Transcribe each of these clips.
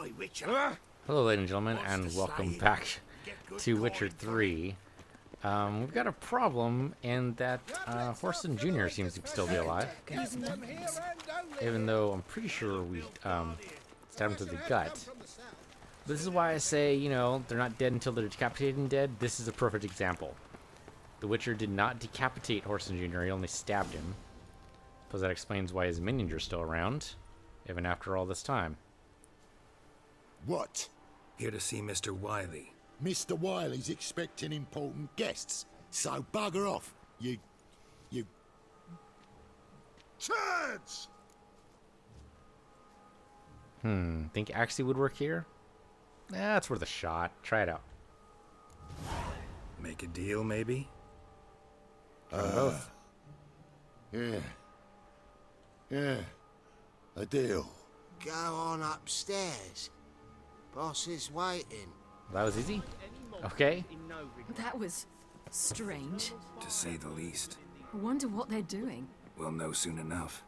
die, Witcher. Hello, ladies and gentlemen, and welcome back to Witcher 3. We've got a problem in that Horson Jr. seems to still be alive. Even though I'm pretty sure we stabbed him to the gut. This is why I say, you know, they're not dead until they're decapitated and dead. This is a perfect example. The Witcher did not decapitate Horson Jr., he only stabbed him. Suppose that explains why his minions are still around, even after all this time. What? Here to see Mr. Wiley. Mr. Wiley's expecting important guests, so bugger off, you... turds! Think Axie would work here? It's worth a shot. Try it out. Make a deal, maybe? Both. Yeah, a deal. Go on upstairs. Boss is waiting. That was easy? Okay. That was strange. To say the least. I wonder what they're doing. We'll know soon enough.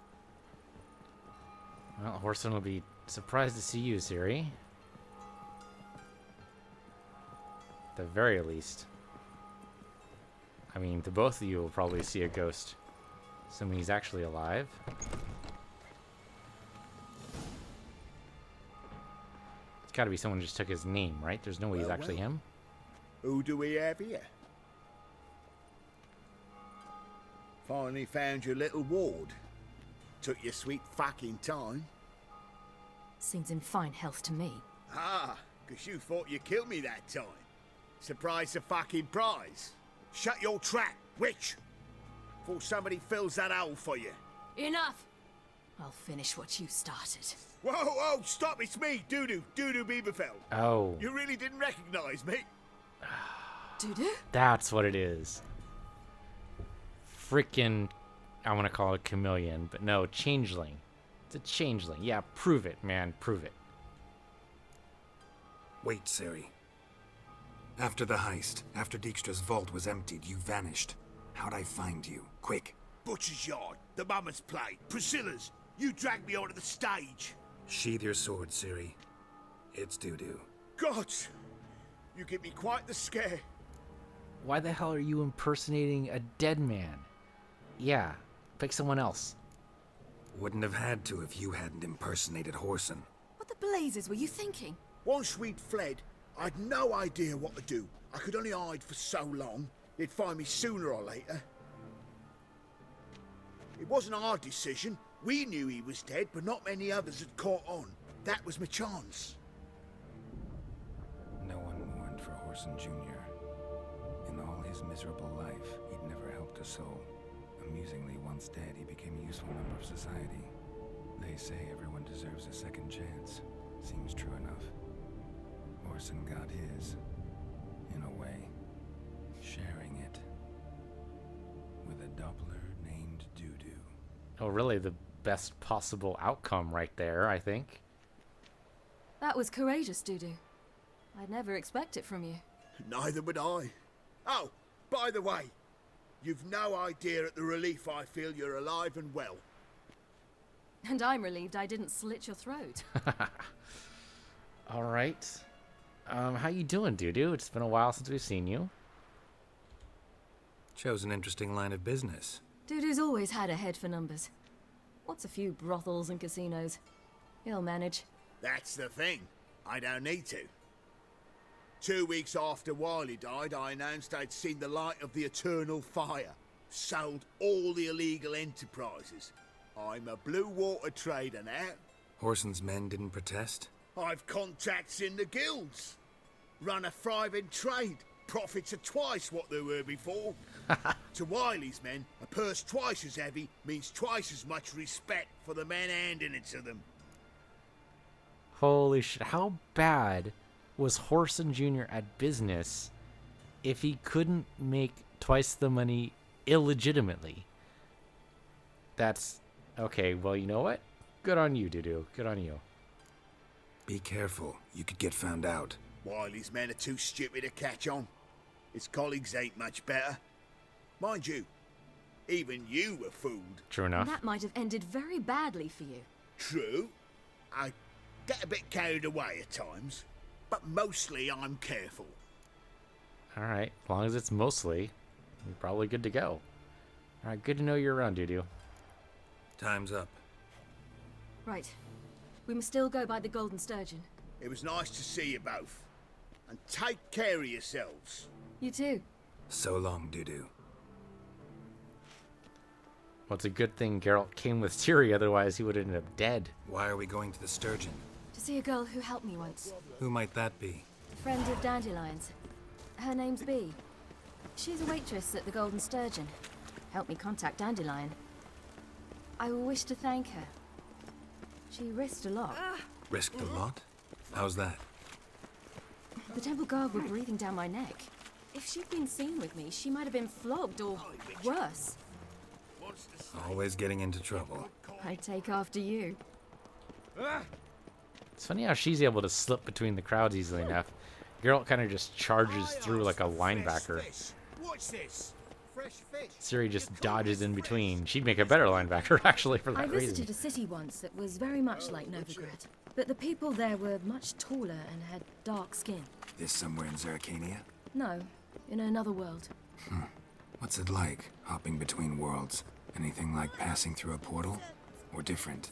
Well, Horson will be surprised to see you, Ciri. At the very least. I mean, the both of you will probably see a ghost. Assuming he's actually alive. It's gotta be someone who just took his name, right? There's no way he's actually him. Who do we have here? Finally found your little ward. Took your sweet fucking time. Seems in fine health to me. Ah, 'cause you thought you killed me that time. Surprise the fucking prize. Shut your trap, witch! Before somebody fills that hole for you. Enough! I'll finish what you started. Whoa, stop, it's me, Dudu Bieberfeld. Oh. You really didn't recognize me? Dudu? That's what it is. Frickin', I want to call it chameleon, but no, changeling. It's a changeling. Yeah, prove it, man, prove it. Wait, Ciri. After the heist, after Dijkstra's vault was emptied, you vanished. How'd I find you? Quick. Butcher's Yard, the Mama's Plate, Priscilla's. You dragged me onto the stage. Sheathe your sword, Ciri. It's Dudu. Gods, you give me quite the scare. Why the hell are you impersonating a dead man? Yeah, pick someone else. Wouldn't have had to if you hadn't impersonated Horson. What the blazes were you thinking? Once we'd fled, I'd no idea what to do. I could only hide for so long. They'd find me sooner or later. It wasn't our decision. We knew he was dead, but not many others had caught on. That was my chance. No one mourned for Horson Jr. In all his miserable life, he'd never helped a soul. Amusingly, once dead, he became a useful member of society. They say everyone deserves a second chance. Seems true enough. Horson got his, in a way, sharing it with a Doppler named Dudu. Oh, really? The best possible outcome right there, I think. That was courageous, Dudu. I'd never expect it from you. Neither would I. Oh, by the way, you've no idea at the relief I feel you're alive and well. And I'm relieved I didn't slit your throat. All right. How you doing, Dudu? It's been a while since we've seen you. Chose an interesting line of business. Dudu's always had a head for numbers. What's a few brothels and casinos? He'll manage. That's the thing. I don't need to. 2 weeks after Wiley died, I announced I'd seen the light of the eternal fire. Sold all the illegal enterprises. I'm a blue water trader now. Horson's men didn't protest? I've contacts in the guilds. Run a thriving trade. Profits are twice what they were before. To Wiley's men, a purse twice as heavy means twice as much respect for the men handing it to them. Holy shit. How bad was Horson Jr. at business if he couldn't make twice the money illegitimately? That's... okay, well, you know what? Good on you, Dudu. Good on you. Be careful. You could get found out. Wiley's men are too stupid to catch on. His colleagues ain't much better. Mind you, even you were fooled. True enough. That might have ended very badly for you. True. I Get a bit carried away at times, but mostly I'm careful. Alright, as long as it's mostly, you're probably good to go. Alright, good to know you're around, Dudu. Time's up. Right. We must still go by the Golden Sturgeon. It was nice to see you both. And take care of yourselves. You too. So long, Dudu. Well, it's a good thing Geralt came with Ciri, otherwise he would have ended up dead. Why are we going to the Sturgeon? To see a girl who helped me once. Who might that be? A friend of Dandelion's. Her name's Bee. She's a waitress at the Golden Sturgeon. Helped me contact Dandelion. I wish to thank her. She risked a lot. Risked a lot? How's that? The temple guard were breathing down my neck. If she'd been seen with me, she might have been flogged or worse. Always getting into trouble. I take after you. It's funny how she's able to slip between the crowds easily enough. Geralt kind of just charges through like a linebacker. What's this? Fresh fish. Ciri just dodges in between. She'd make a better linebacker, actually, for I that visited reason. a city once that was very much like Novigrad, but the people there were much taller and had dark skin. This somewhere in Zeracania? No, in another world. What's it like, hopping between worlds? Anything like passing through a portal? Or different?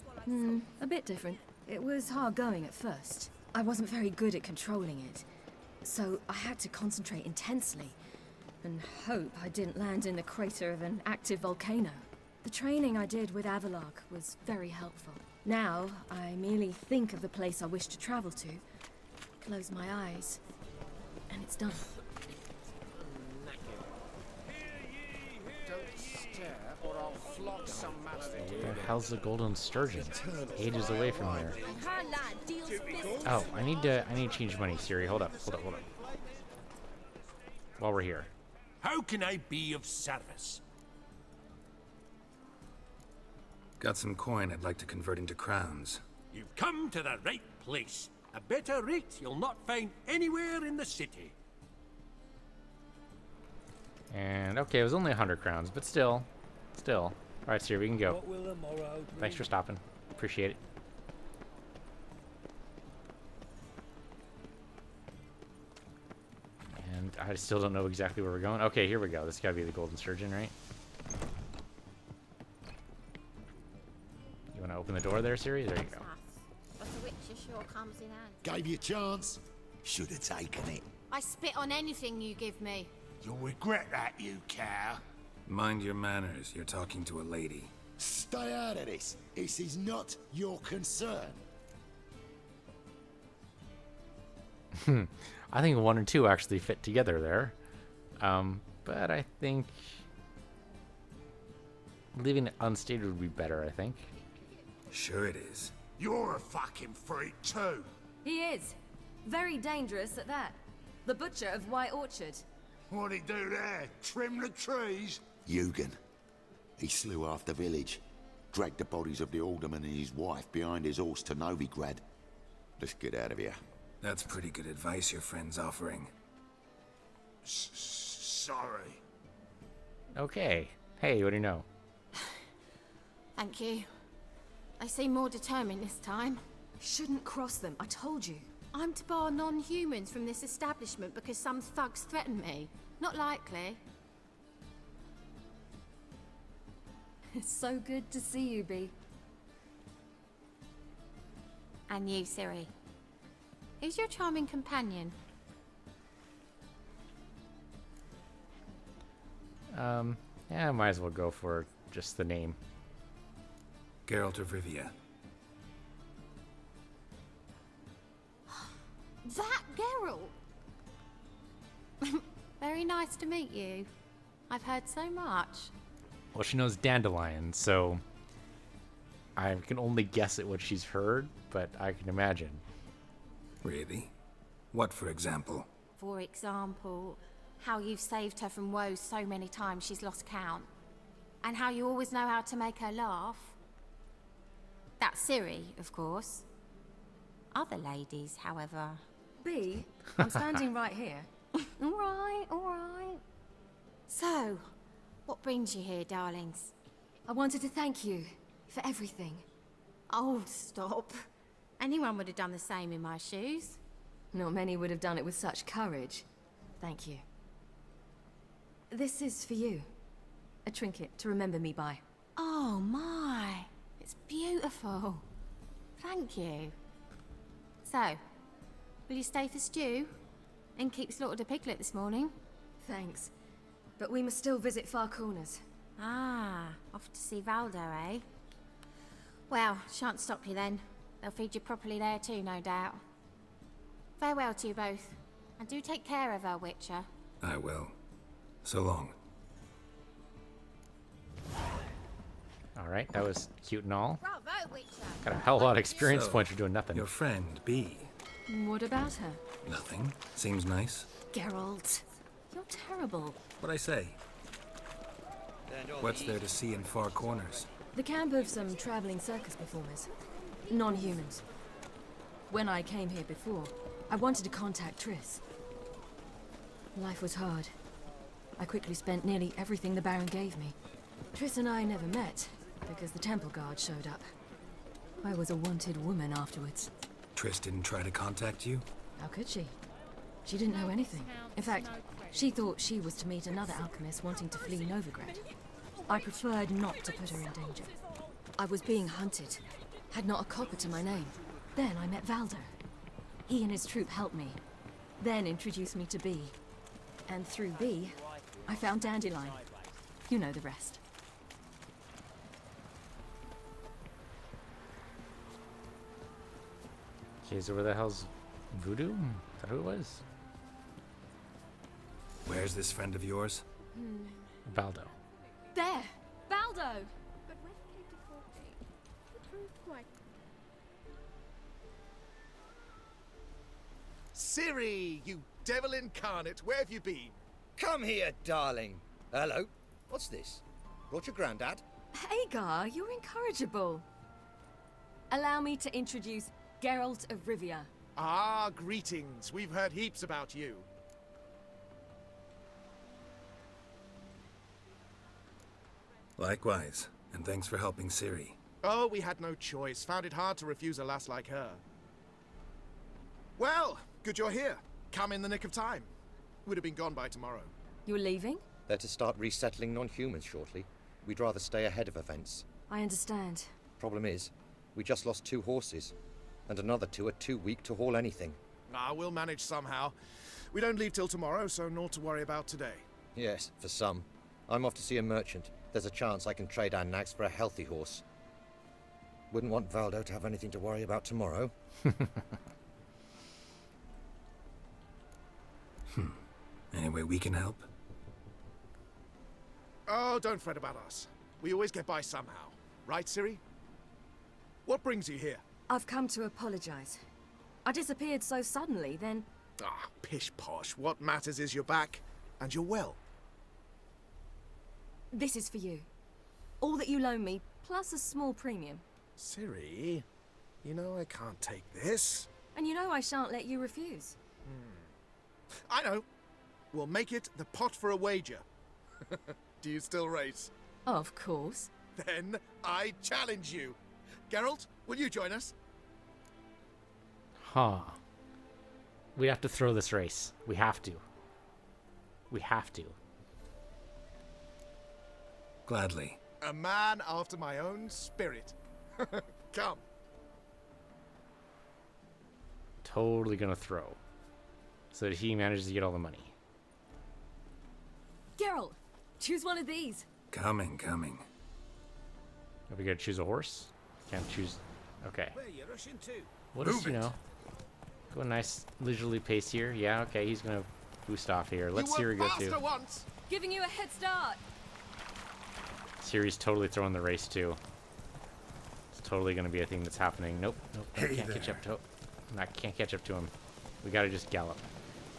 A bit different. It was hard going at first. I wasn't very good at controlling it, so I had to concentrate intensely and hope I didn't land in the crater of an active volcano. The training I did with Avalark was very helpful. Now, I merely think of the place I wish to travel to, close my eyes, and it's done. Where the hell's the Golden Sturgeon? Ages away from here. Oh, I need to change money, Ciri. Hold up. While we're here. How can I be of service? Got some coin I'd like to convert into crowns. You've come to the right place. A better rate you'll not find anywhere in the city. And okay, it was only 100 crowns, but still. All right, Ciri, we can go. Thanks for stopping. Appreciate it. And I still don't know exactly where we're going. Okay, here we go. This gotta be the Golden Sturgeon, right? You wanna open the door there, Ciri? There you go. But the witcher sure comes in handy. Gave you a chance. Should have taken it. I spit on anything you give me. You'll regret that, you cow. Mind your manners, you're talking to a lady. Stay out of this. This is not your concern. I think 1 and 2 actually fit together there. But I think leaving it unstated would be better, I think. Sure it is. You're a fucking freak too. He is. Very dangerous at that. The butcher of White Orchard. What'd he do there? Trim the trees? Eugen. He slew half the village. Dragged the bodies of the alderman and his wife behind his horse to Novigrad. Let's get out of here. That's pretty good advice your friend's offering. Sorry. Okay. Hey, what do you know? Thank you. They seem more determined this time. Shouldn't cross them, I told you. I'm to bar non-humans from this establishment because some thugs threaten me. Not likely. It's so good to see you, Bee. And you, Ciri. Who's your charming companion? Yeah, I might as well go for just the name. Geralt of Rivia. That Geralt! Very nice to meet you. I've heard so much. Well, she knows Dandelion, so I can only guess at what she's heard, but I can imagine. Really? What, for example? For example, how you've saved her from woes so many times she's lost count. And how you always know how to make her laugh. That's Ciri, of course. Other ladies, however... Bee, I'm standing right here. All right. So, what brings you here, darlings? I wanted to thank you for everything. Oh, stop. Anyone would have done the same in my shoes. Not many would have done it with such courage. Thank you. This is for you. A trinket to remember me by. Oh my, it's beautiful. Thank you. So, will you stay for stew? And keep slaughtered a piglet this morning? Thanks. But we must still visit Far Corners. Ah, off to see Valdo, eh? Well, shan't stop you then. They'll feed you properly there too, no doubt. Farewell to you both. And do take care of her, Witcher. I will. So long. Alright, that was cute and all. Bravo, Witcher! Got a hell of a lot of experience So, points for doing nothing. Your friend, B. What about her? Nothing. Seems nice. Geralt, you're terrible. What'd I say? What's there to see in Far Corners? The camp of some traveling circus performers. Non-humans. When I came here before, I wanted to contact Triss. Life was hard. I quickly spent nearly everything the Baron gave me. Triss and I never met, because the temple guard showed up. I was a wanted woman afterwards. Triss didn't try to contact you? How could she? She didn't know anything. In fact, she thought she was to meet another alchemist wanting to flee Novigrad. I preferred not to put her in danger. I was being hunted, had not a copper to my name. Then I met Valdo. He and his troop helped me, then introduced me to B. And through B, I found Dandelion. You know the rest. Okay, so where the hell's Voodoo? Is that who it was? Where's this friend of yours? Valdo. There! Valdo! But when he came to 14, he proved quite... Ciri, you devil incarnate, where have you been? Come here, darling. Hello. What's this? Brought your granddad? Hagar, you're incorrigible. Allow me to introduce Geralt of Rivia. Ah, greetings. We've heard heaps about you. Likewise, and thanks for helping Ciri. Oh, we had no choice. Found it hard to refuse a lass like her. Well, good you're here. Come in the nick of time. Would have been gone by tomorrow. You're leaving? They're to start resettling non-humans shortly. We'd rather stay ahead of events. I understand. Problem is, we just lost 2 horses, and another 2 are too weak to haul anything. Ah, we'll manage somehow. We don't leave till tomorrow, so naught to worry about today. Yes, for some. I'm off to see a merchant. There's a chance I can trade our nags for a healthy horse. Wouldn't want Valdo to have anything to worry about tomorrow. Any way we can help? Oh, don't fret about us. We always get by somehow. Right, Ciri? What brings you here? I've come to apologize. I disappeared so suddenly, then... Ah, pish-posh. What matters is you're back, and you're well. This is for you. All that you loan me, plus a small premium. Ciri, you know I can't take this. And you know I shan't let you refuse. I know. We'll make it the pot for a wager. Do you still race? Of course. Then I challenge you. Geralt, will you join us? Huh. We have to throw this race. We have to. We have to. Gladly. A man after my own spirit. Come. Totally gonna throw. So that he manages to get all the money. Geralt, choose one of these. Coming. Are we gotta choose a horse? Can't choose. Okay. Where you rushing to? What is, you know? Go a nice leisurely pace here. Yeah, okay, he's gonna boost off here. Let's Ciri go too. Once. Giving you a head start. Ciri's totally throwing the race too. It's totally gonna be a thing that's happening. Nope. Hey can't catch up to. Can't catch up to him. We gotta just gallop.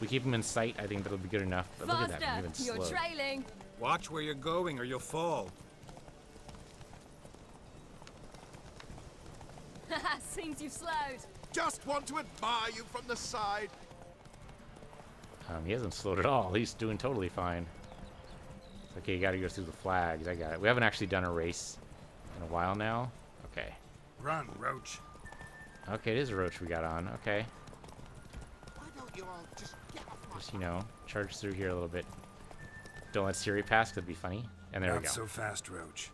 We keep him in sight. I think that'll be good enough. But Faster, look at that, even you're slow. trailing. Watch where you're going or you'll fall. Seems you've slowed. Just want to admire you from the side. He hasn't slowed at all. He's doing totally fine. It's okay, you gotta go through the flags. I got it. We haven't actually done a race in a while now. Okay. Run, Roach. Okay, it is a roach we got on. Okay. Why don't you all just get off my... Just, you know, charge through here a little bit. Don't let Ciri pass, 'cause it'd be funny. And there we Not go. so fast, Roach.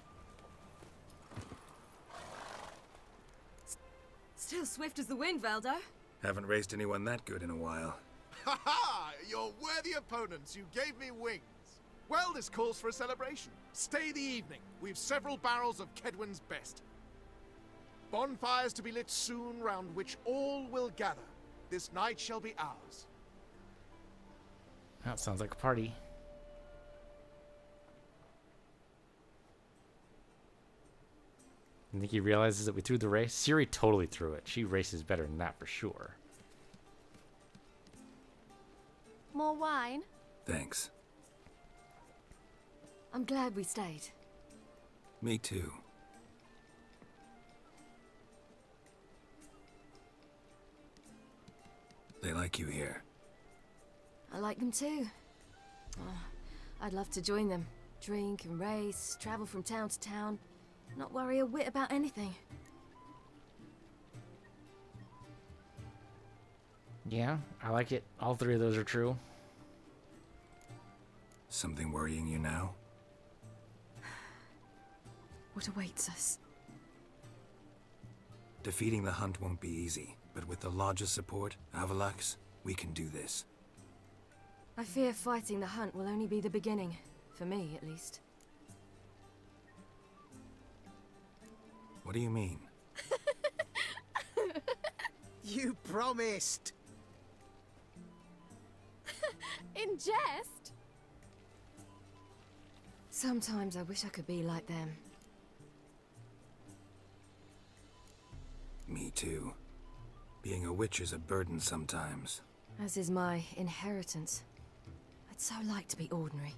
Still swift as the wind, Valdo. Haven't raced anyone that good in a while. Ha ha! You're worthy opponents. You gave me wings. Well, this calls for a celebration. Stay the evening. We've several barrels of Kedwin's best. Bonfires to be lit soon, round which all will gather. This night shall be ours. That sounds like a party. I think he realizes that we threw the race. Ciri totally threw it. She races better than that for sure. More wine? Thanks. I'm glad we stayed. Me too. They like you here. I like them too. Oh, I'd love to join them. Drink and race, travel from town to town. Not worry a whit about anything. Yeah, I like it. All three of those are true. Something worrying you now? What awaits us? Defeating the hunt won't be easy, but with the Lodge's support, Avalax, we can do this. I fear fighting the hunt will only be the beginning. For me, at least. What do you mean? You promised! In jest? Sometimes I wish I could be like them. Me too. Being a witch is a burden sometimes. As is my inheritance. I'd so like to be ordinary.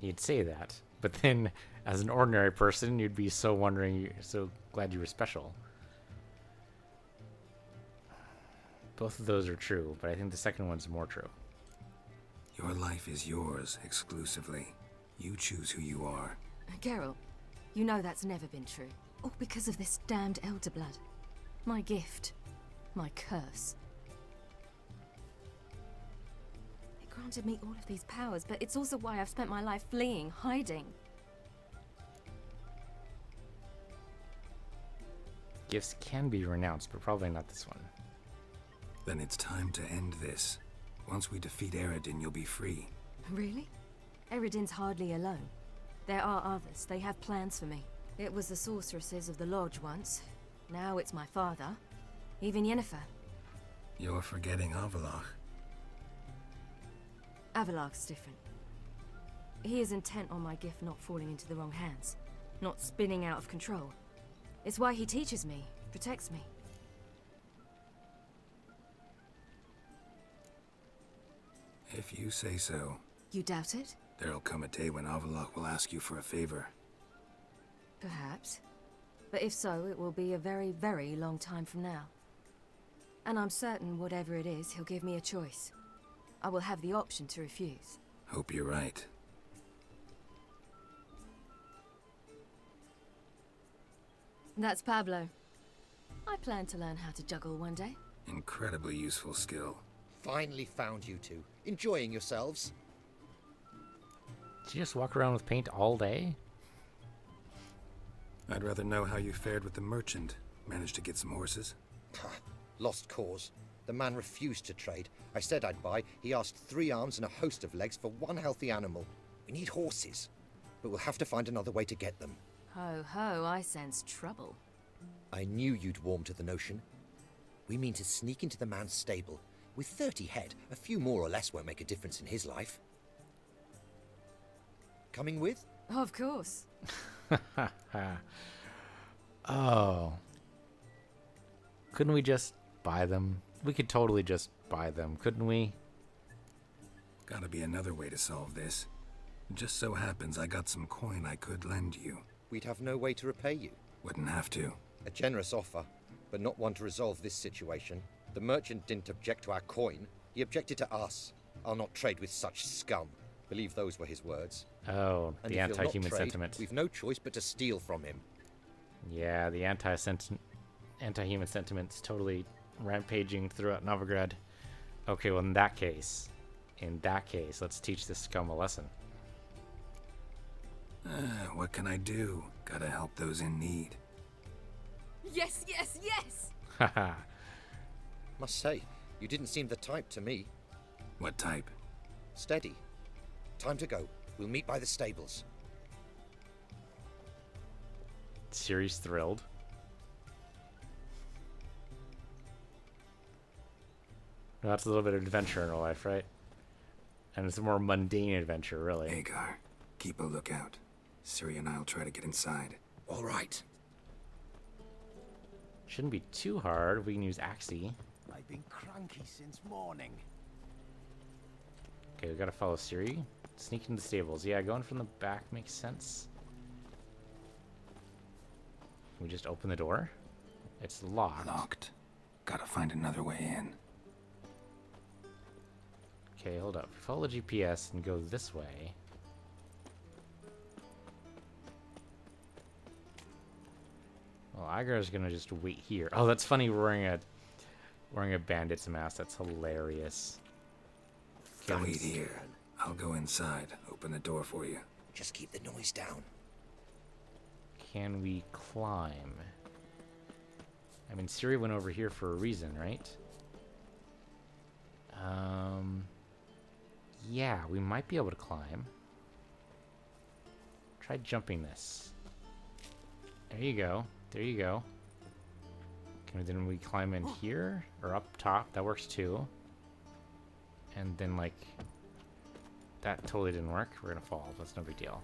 You'd say that, but then as an ordinary person, you'd be so so glad you were special. Both of those are true, but I think the second one's more true. Your life is yours exclusively. You choose who you are. Geralt, you know that's never been true. All because of this damned elder blood. My gift. My curse. It granted me all of these powers, but it's also why I've spent my life fleeing, hiding. Gifts can be renounced, but probably not this one. Then it's time to end this. Once we defeat Eredin, you'll be free. Really? Eredin's hardly alone. There are others. They have plans for me. It was the sorceresses of the Lodge once. Now it's my father. Even Yennefer. You're forgetting Avalach. Avalach's different. He is intent on my gift not falling into the wrong hands. Not spinning out of control. It's why he teaches me, protects me. If you say so. You doubt it? There'll come a day when Avalach will ask you for a favor. Perhaps. But if so, it will be a very, very long time from now. And I'm certain whatever it is, he'll give me a choice. I will have the option to refuse. Hope you're right. That's Pablo. I plan to learn how to juggle one day. Incredibly useful skill. Finally found you two. Enjoying yourselves? Did you just walk around with paint all day? I'd rather know how you fared with the merchant. Managed to get some horses? Lost cause. The man refused to trade. I said I'd buy. He asked 3 arms and a host of legs for 1 healthy animal. We need horses. But we'll have to find another way to get them. Ho ho, I sense trouble. I knew you'd warm to the notion. We mean to sneak into the man's stable. With 30 head, a few more or less won't make a difference in his life. Coming with? Of course. Oh. Couldn't we just buy them? We could totally just buy them, couldn't we? Gotta be another way to solve this. It just so happens I got some coin I could lend you. We'd have no way to repay you. Wouldn't have to. A generous offer, but not one to resolve this situation. The merchant didn't object to our coin. He objected to us. I'll not trade with such scum. Believe those were his words. Oh, And the if he'll not anti-human trade, sentiment. We've no choice but to steal from him. Yeah, the anti-sentiment. anti-human sentiments totally rampaging throughout Novigrad. Okay, well in that case, let's teach this scum a lesson. What can I do? Gotta help those in need. Yes, yes, yes! Haha. Must say, you didn't seem the type to me. What type? Steady. Time to go. We'll meet by the stables. Ciri's thrilled. Well, that's a little bit of adventure in her life, right? And it's a more mundane adventure, really. Hagar, keep a lookout. Ciri and I'll try to get inside. All right. Shouldn't be too hard. We can use Axie. I've been cranky since morning. Okay, we gotta follow Ciri. Sneak into the stables. Yeah, going from the back makes sense. Can we just open the door? It's locked. Locked. Gotta find another way in. Okay, hold up. Follow the GPS and go this way. Well, Igar's gonna just wait here. Oh, that's funny. Wearing a bandit's mask. That's hilarious. Okay, Wait here. I'll go inside. Open the door for you. Just keep the noise down. Can we climb? I mean, Ciri went over here for a reason, right? Yeah, we might be able to climb. Try jumping this. There you go. There you go. Then we climb in here or up top. That works too. And then like that totally didn't work. We're gonna fall. That's no big deal.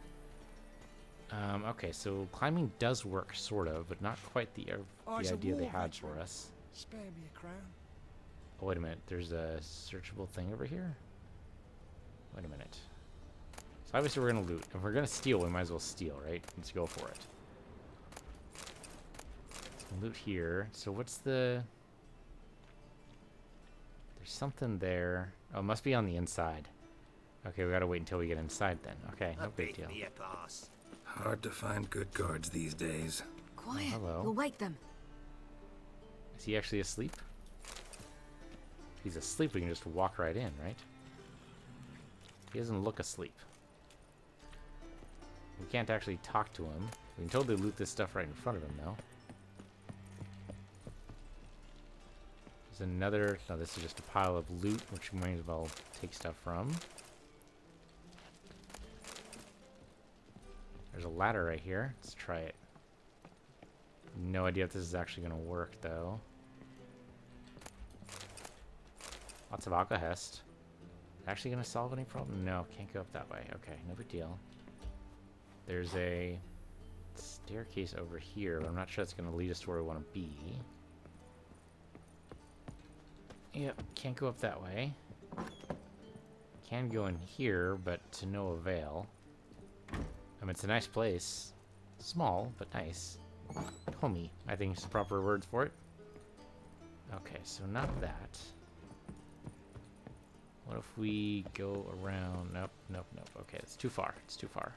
Okay, so climbing does work sort of, but not quite the idea they had for us. Spare me a crown. Oh, wait a minute. There's a searchable thing over here. Wait a minute. So obviously we're gonna loot. If we're gonna steal, we might as well steal, right? Let's go for it. Loot here. So what's the... There's something there. Oh, it must be on the inside. Okay, we gotta wait until we get inside then. Okay, no big deal. Hard to find good guards these days. Quiet. Oh, hello. We'll wake them. Is he actually asleep? If he's asleep, we can just walk right in, right? He doesn't look asleep. We can't actually talk to him. We can totally loot this stuff right in front of him, though. There's another... No, this is just a pile of loot, which we might as well take stuff from. There's a ladder right here. Let's try it. No idea if this is actually going to work, though. Lots of alcohest. Actually going to solve any problem? No, can't go up that way. Okay, no big deal. There's a staircase over here, but I'm not sure it's going to lead us to where we want to be. Yep, can't go up that way. Can go in here, but to no avail. I mean, it's a nice place. Small, but nice. Homey, I think is the proper word for it. Okay, so not that. What if we go around? Nope, nope, nope. Okay, it's too far. It's too far.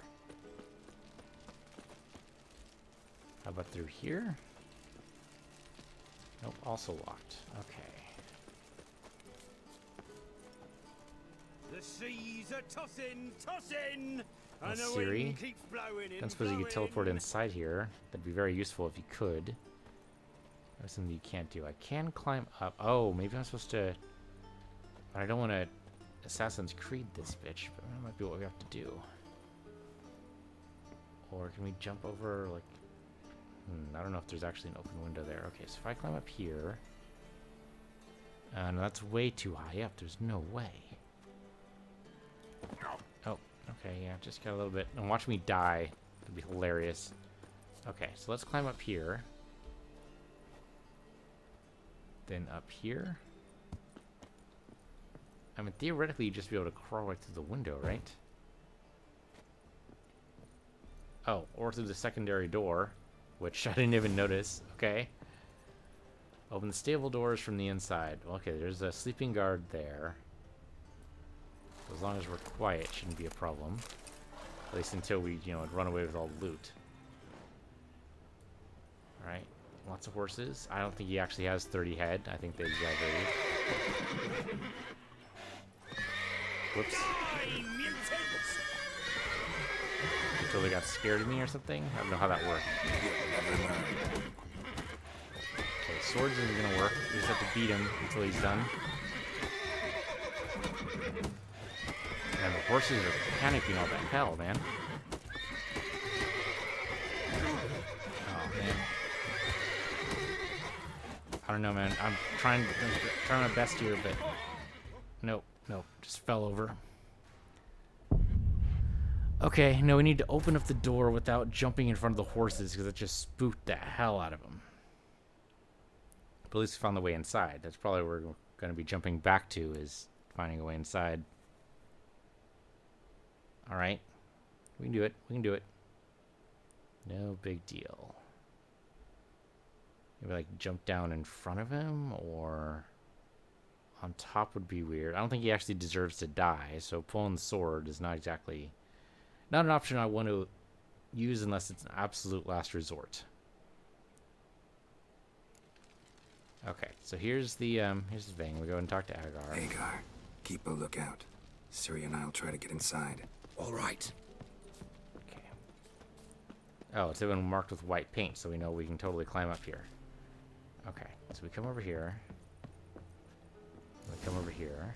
How about through here? Nope, also locked. Okay. The seas are tossing, tossing, and the Ciri, wind keeps blowing I and suppose you could teleport blowing. inside here. That'd be very useful if you could. There's something you can't do. I can climb up. Oh, maybe I'm supposed to... But I don't want to Assassin's Creed this bitch, but that might be what we have to do. Or can we jump over, like... I don't know if there's actually an open window there. Okay, so if I climb up here... no, that's way too high up. There's no way. Oh, okay, yeah, just got a little bit... And watch me die. It'd be hilarious. Okay, so let's climb up here. Then up here. I mean, theoretically, you'd just be able to crawl right through the window, right? Oh, or through the secondary door, which I didn't even notice. Okay. Open the stable doors from the inside. Okay, there's a sleeping guard there. As long as we're quiet, it shouldn't be a problem. At least until we, run away with all the loot. Alright. Lots of horses. I don't think he actually has 30 head. I think they exaggerated. Whoops. Until they got scared of me or something? I don't know how that worked. Okay, swords isn't gonna work. We just have to beat him until he's done. And the horses are panicking all the hell, man. Oh, man. I don't know, man. I'm trying my best here, but nope, just fell over. Okay, no, we need to open up the door without jumping in front of the horses because it just spooked the hell out of them. But at least we found the way inside. That's probably where we're going to be jumping back to, is finding a way inside. All right, we can do it. We can do it. No big deal. Maybe like jump down in front of him, or on top would be weird. I don't think he actually deserves to die, so pulling the sword is not exactly not an option I want to use unless it's an absolute last resort. Okay, so here's the thing. We go and talk to Agar. Agar, keep a lookout. Ciri and I'll try to get inside. All right. Okay. Oh, it's even marked with white paint, so we know we can totally climb up here. Okay, so we come over here. We come over here.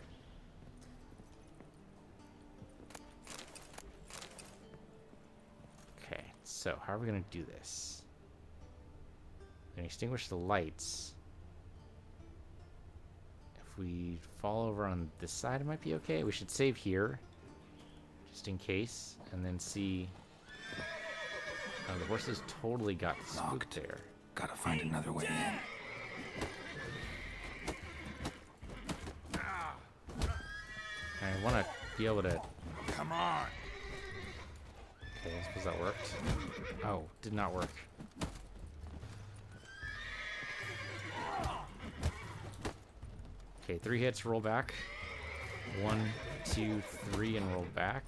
Okay, so how are we going to do this? We're going to extinguish the lights. If we fall over on this side, it might be okay. We should save here, just in case, and then see. Oh, the horses totally got spooked there. Gotta find another way in. I want to be able to. Come on. Okay, I suppose that worked. Oh, did not work. Okay, 3 hits, roll back. 1, 2, 3, and roll back.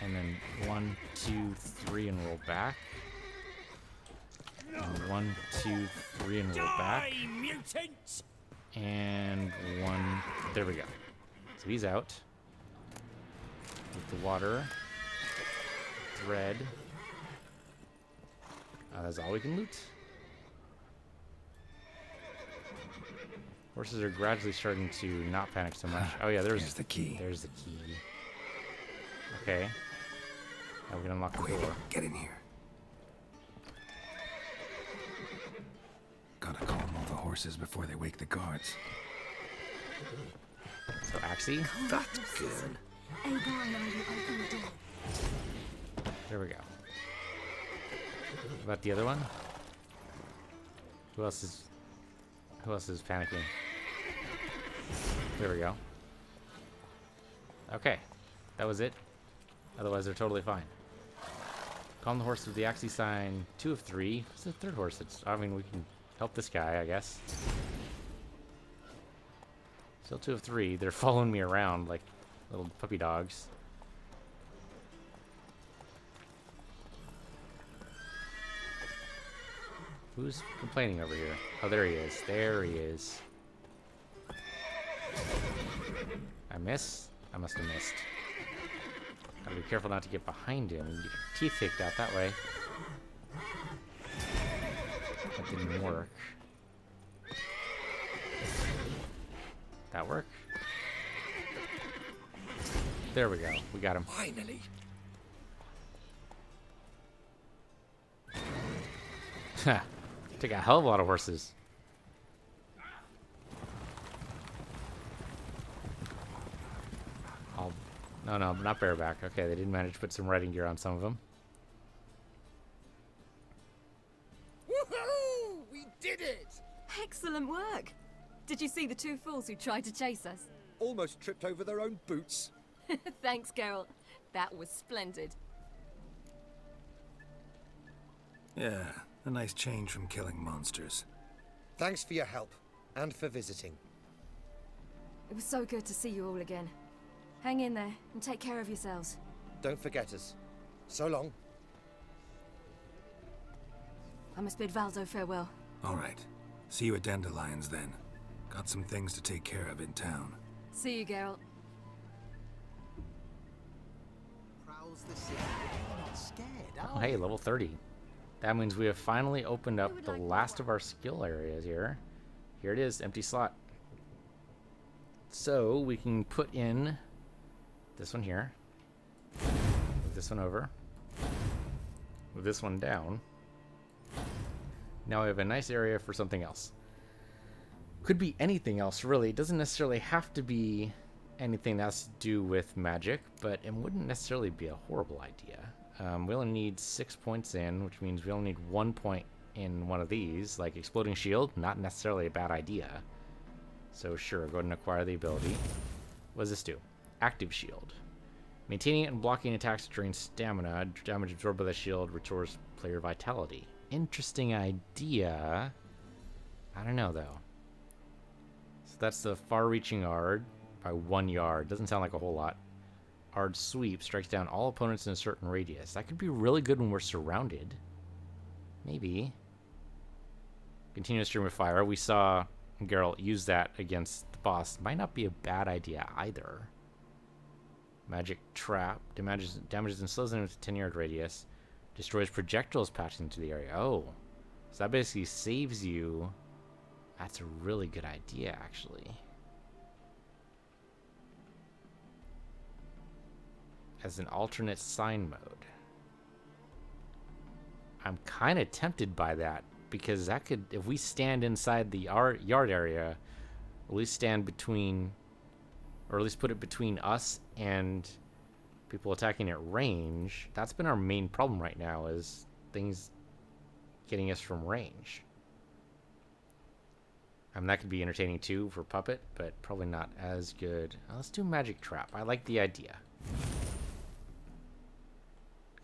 And then 1, 2, 3, and roll back. And 1, 2, 3, and roll back. And 1. There we go. So he's out. With the water. Thread. That's all we can loot. Horses are gradually starting to not panic so much. Oh yeah, there's the key. There's the key. Okay. Now we can unlock the door. Get in here. Gotta calm all the horses before they wake the guards. So Axie. That's good. Agar and I will open the door. There we go. What about the other one? Who else is panicking? There we go. Okay. That was it. Otherwise they're totally fine. Calm the horse with the Axie sign. 2 of 3. What's the third horse? I mean, we can help this guy, I guess. Still 2 of 3. They're following me around like little puppy dogs. Who's complaining over here? Oh, there he is. There he is. I miss? I must have missed. Gotta be careful not to get behind him and get your teeth kicked out that way. That didn't work. That work? There we go. We got him. Finally. Take a hell of a lot of horses. No, not bareback. Okay, they did manage to put some riding gear on some of them. Woohoo! We did it! Excellent work. Did you see the 2 fools who tried to chase us? Almost tripped over their own boots. Thanks, Geralt. That was splendid. Yeah, a nice change from killing monsters. Thanks for your help and for visiting. It was so good to see you all again. Hang in there and take care of yourselves. Don't forget us. So long. I must bid Valdo farewell. All right. See you at Dandelions then. Got some things to take care of in town. See you, Geralt. Prowls the city. You're not scared, Oh, hey, level 30. That means we have finally opened up the last of our skill areas here. Here it is, empty slot. So we can put in this one here. Move this one over. Move this one down. Now we have a nice area for something else. Could be anything else, really. It doesn't necessarily have to be anything that has to do with magic, but it wouldn't necessarily be a horrible idea. We only need 6 points in, which means we only need 1 point in one of these, like Exploding Shield. Not necessarily a bad idea. So sure, go ahead and acquire the ability. What does this do? Active Shield. Maintaining it and blocking attacks drains stamina. Damage absorbed by the shield restores player vitality. Interesting idea. I don't know, though. So that's the far-reaching Ard by 1 yard. Doesn't sound like a whole lot. Ard Sweep strikes down all opponents in a certain radius. That could be really good when we're surrounded. Maybe. Continuous Stream of Fire. We saw Geralt use that against the boss. Might not be a bad idea either. Magic Trap. Damages and slows them into 10-yard radius. Destroys projectiles passing into the area. Oh. So that basically saves you. That's a really good idea, actually. As an alternate sign mode. I'm kind of tempted by that, because that could, if we stand inside the yard area, at least stand between, or at least put it between us and people attacking at range. That's been our main problem right now, is things getting us from range. That could be entertaining too for Puppet, but probably not as good. Let's do Magic Trap. I like the idea.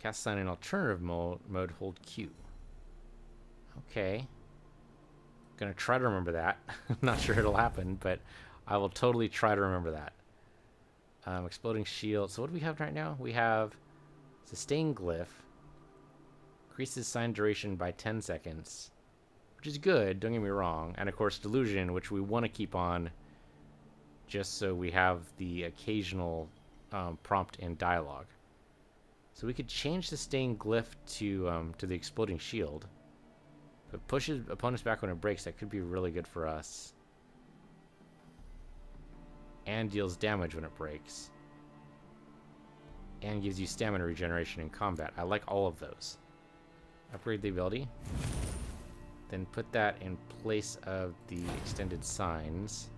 Cast sign in alternative mode, hold Q. Okay. Gonna try to remember that. I'm not sure it'll happen, but I will totally try to remember that. Exploding Shield. So what do we have right now? We have Sustain Glyph. Increases sign duration by 10 seconds. Which is good, don't get me wrong. And of course Delusion, which we want to keep on just so we have the occasional prompt in dialogue. So we could change the Sustain Glyph to the Exploding Shield. If it pushes opponents back when it breaks, that could be really good for us. And deals damage when it breaks. And gives you stamina regeneration in combat. I like all of those. Upgrade the ability. Then put that in place of the extended signs.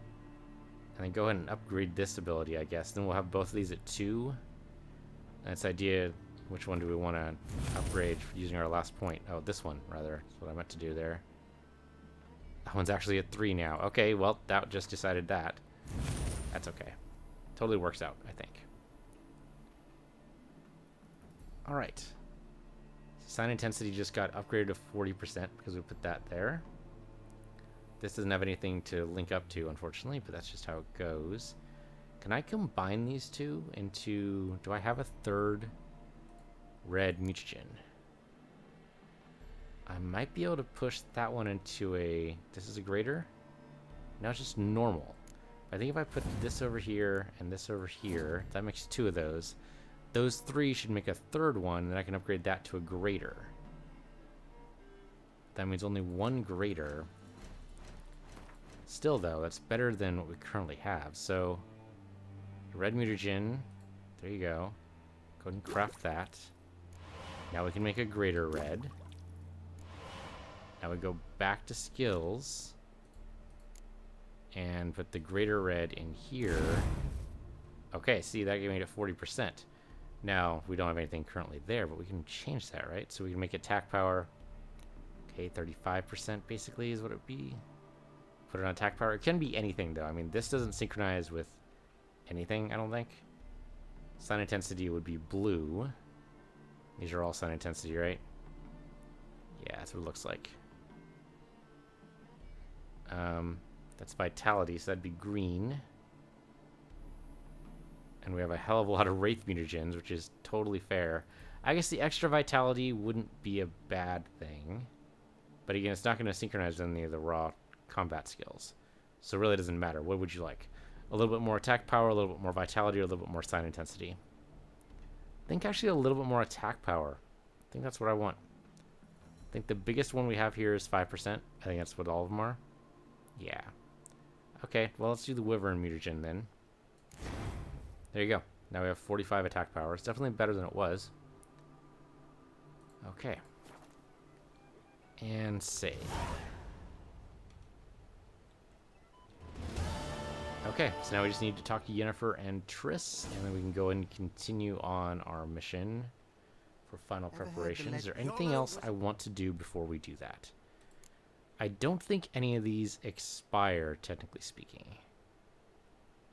And then go ahead and upgrade this ability, I guess. Then we'll have both of these at 2. And it's idea, which one do we want to upgrade using our last point? Oh, this one, rather. That's what I meant to do there. That one's actually at 3 now. Okay, well, that just decided that. That's okay. Totally works out, I think. Alright. Sign intensity just got upgraded to 40% because we put that there. This doesn't have anything to link up to, unfortunately, but that's just how it goes. Can I combine these two into... Do I have a third red mutagen? I might be able to push that one into a... This is a greater? Now it's just normal. I think if I put this over here and this over here, that makes 2 of those. Those 3 should make a third one, and I can upgrade that to a greater. That means only 1 greater. Still, though, that's better than what we currently have. So, red mutagen. There you go. Go ahead and craft that. Now we can make a greater red. Now we go back to skills. And put the greater red in here. Okay, see, that gave me to 40%. Now, we don't have anything currently there, but we can change that, right? So we can make attack power. Okay, 35% basically is what it would be. Put it on attack power. It can be anything, though. I mean, this doesn't synchronize with anything, I don't think. Sign intensity would be blue. These are all sign intensity, right? Yeah, that's what it looks like. That's vitality, so that'd be green. And we have a hell of a lot of Wraith mutagens, which is totally fair. I guess the extra vitality wouldn't be a bad thing. But again, it's not going to synchronize any of the raw combat skills. So it really doesn't matter. What would you like? A little bit more attack power, a little bit more vitality, or a little bit more sign intensity? I think actually a little bit more attack power. I think that's what I want. I think the biggest one we have here is 5%. I think that's what all of them are. Yeah. Okay, well, let's do the Wyvern mutagen then. There you go. Now we have 45 attack power. It's definitely better than it was. Okay. And save. Okay, so now we just need to talk to Yennefer and Triss, and then we can go and continue on our mission for final preparation. Is there anything else I want to do before we do that? I don't think any of these expire, technically speaking.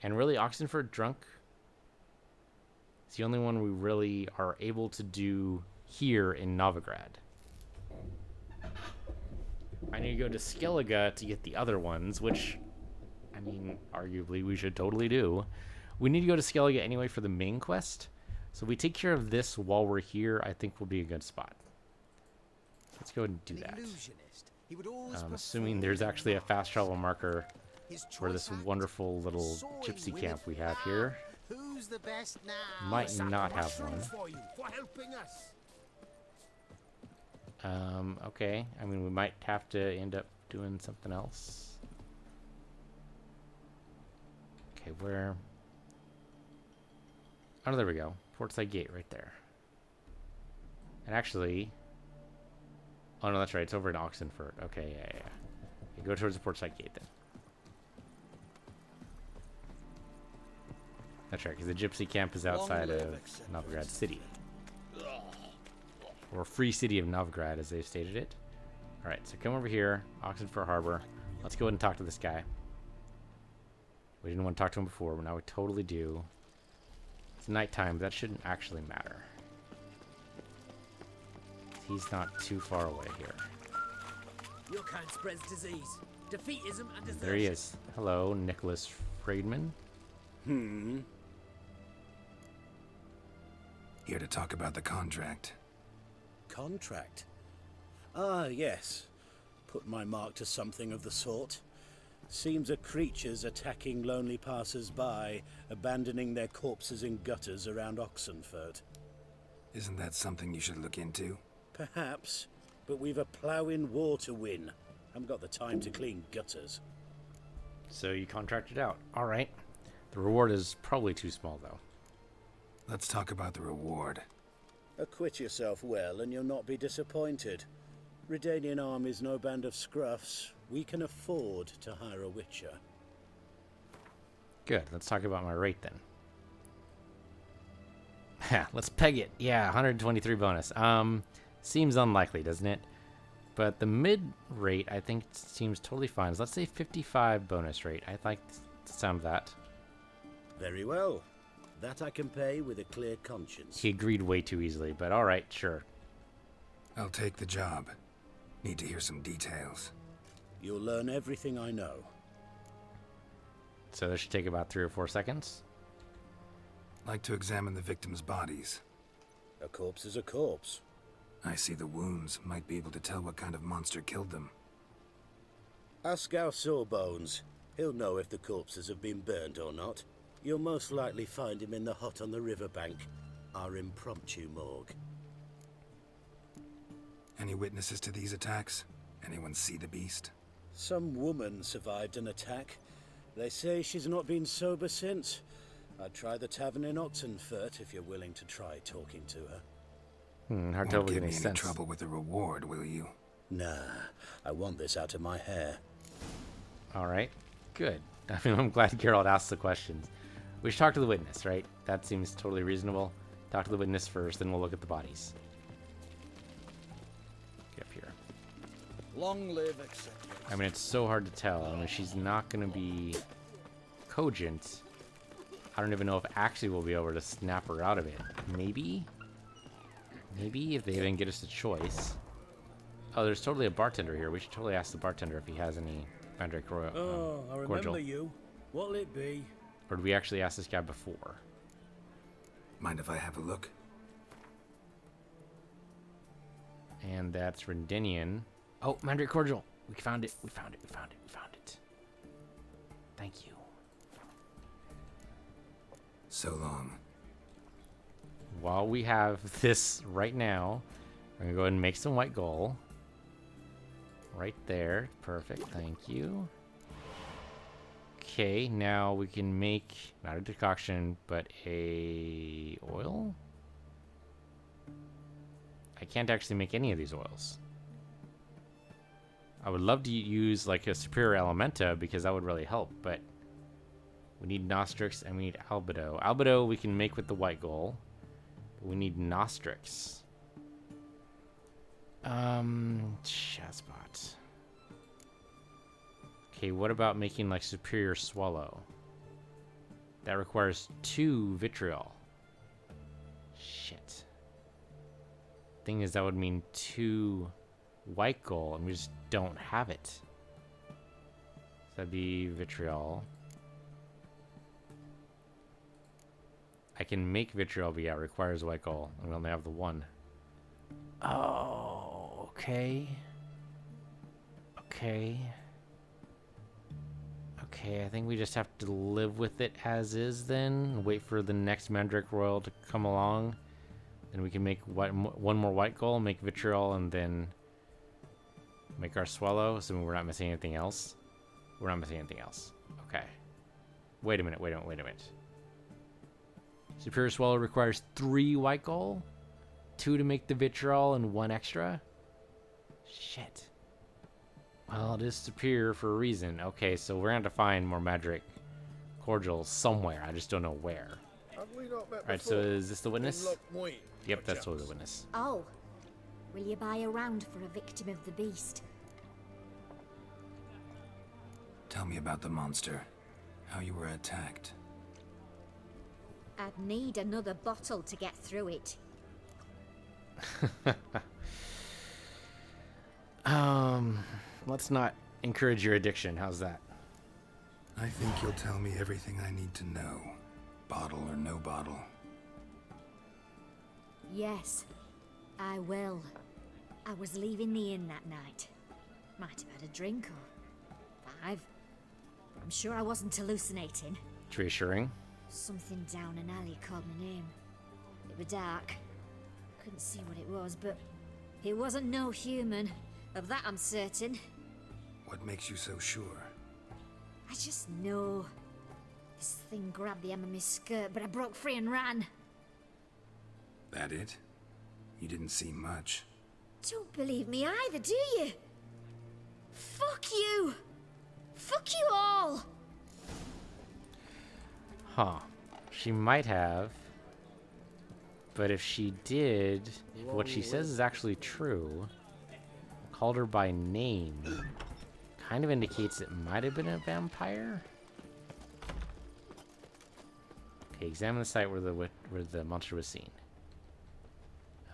And really, Oxenford Drunk is the only one we really are able to do here in Novigrad. I need to go to Skellige to get the other ones, which, I mean, arguably we should totally do. We need to go to Skellige anyway for the main quest. So if we take care of this while we're here, I think we'll be a good spot. Let's go ahead and do that. Assuming there's actually a fast travel marker for this wonderful little gypsy camp we have here. Might not have one. Okay. I mean, we might have to end up doing something else. Okay, where? Oh, there we go. Portside Gate right there. And actually... Oh, no, that's right. It's over in Oxenford. Okay, yeah. Okay, go towards the Portside Gate, then. That's right, because the Gypsy Camp is outside of Novigrad City. Or Free City of Novigrad, as they've stated it. Alright, so come over here. Oxenford Harbor. Let's go ahead and talk to this guy. We didn't want to talk to him before, but now we totally do. It's nighttime, but that shouldn't actually matter. He's not too far away here. Your kind spreads disease, defeatism, and desertion. There he is. Hello, Nicholas Friedman. Here to talk about the contract. Contract? Ah, yes. Put my mark to something of the sort. Seems a creature's attacking lonely passers-by, abandoning their corpses in gutters around Oxenford. Isn't that something you should look into? Perhaps, but we've a ploughing war to win. Haven't got the time to clean gutters. So you contracted out. Alright. The reward is probably too small, though. Let's talk about the reward. Acquit yourself well, and you'll not be disappointed. Redanian army's no band of scruffs. We can afford to hire a witcher. Good. Let's talk about my rate, then. Let's peg it. Yeah, 123 bonus. Seems unlikely, doesn't it? But the mid rate, I think, seems totally fine. So let's say 55 bonus rate. I'd like the sound of that. Very well. That I can pay with a clear conscience. He agreed way too easily, but alright, sure. I'll take the job. Need to hear some details. You'll learn everything I know. So this should take about 3 or 4 seconds. Like to examine the victims' bodies. A corpse is a corpse. I see the wounds. Might be able to tell what kind of monster killed them. Ask our Sawbones. He'll know if the corpses have been burned or not. You'll most likely find him in the hut on the riverbank, our impromptu morgue. Any witnesses to these attacks? Anyone see the beast? Some woman survived an attack. They say she's not been sober since. I'd try the tavern in Oxenfurt if you're willing to try talking to her. Hard to Won't get give any me any sense. trouble with the reward, will you? Nah, I want this out of my hair. Alright, good. I mean, I'm glad Geralt asked the questions. We should talk to the witness, right? That seems totally reasonable. Talk to the witness first, then we'll look at the bodies. Get up here. Long live acceptance. I mean, it's so hard to tell. I mean, she's not going to be cogent. I don't even know if actually we'll be able to snap her out of it. Maybe? Maybe if they even get us a choice. Oh, there's totally a bartender here. We should totally ask the bartender if he has any Mandrake Royal. I remember cordial. you. What'll it be? Or did we actually ask this guy before? Mind if I have a look? And that's Rendinian. Oh, Mandrake Cordial. We found it. We found it. We found it. We found it. Thank you. So long. While we have this right now, I'm going to go ahead and make some white gold. Right there. Perfect. Thank you. Okay, now we can make, not a decoction, but a oil? I can't actually make any of these oils. I would love to use like a superior elementa because that would really help, but we need Nostrix and we need Albedo. Albedo we can make with the white gold, but we need Nostrix. Shazbot. Okay, what about making like superior swallow? That requires 2 vitriol. Shit. Thing is, that would mean 2 white gold, and we just don't have it. So that'd be vitriol. I can make vitriol, but yeah, it requires white gold, and we only have the 1. Oh, okay. Okay. Okay, I think we just have to live with it as is then, and wait for the next Mandrake Royal to come along. Then we can make one more white gold, make vitriol, and then make our swallow, assuming we're not missing anything else. We're not missing anything else. Okay. Wait a minute, wait a minute, wait a minute. Superior swallow requires 3 white gold? 2 to make the vitriol and 1 extra? Shit. Well, it is superior for a reason. Okay, so we're going to have to find more magic cordials somewhere. I just don't know where. Alright, so is this the witness? Yep, that's totally the witness. Oh, will you buy a round for a victim of the beast? Tell me about the monster. How you were attacked. I'd need another bottle to get through it. Let's not encourage your addiction. How's that? I think you'll tell me everything I need to know. Bottle or no bottle. Yes, I will. I was leaving the inn that night. Might have had a drink or 5. I'm sure I wasn't hallucinating. It's reassuring. Something down an alley called my name. It was dark. Couldn't see what it was, but it wasn't no human. Of that I'm certain. What makes you so sure? I just know. This thing grabbed the hem of my skirt, but I broke free and ran. That it? You didn't see much. Don't believe me either, do you? Fuck you! Fuck you all! Huh. She might have. But if she did, if what she says is actually true, called her by name, kind of indicates it might have been a vampire. Okay, examine the site where the monster was seen.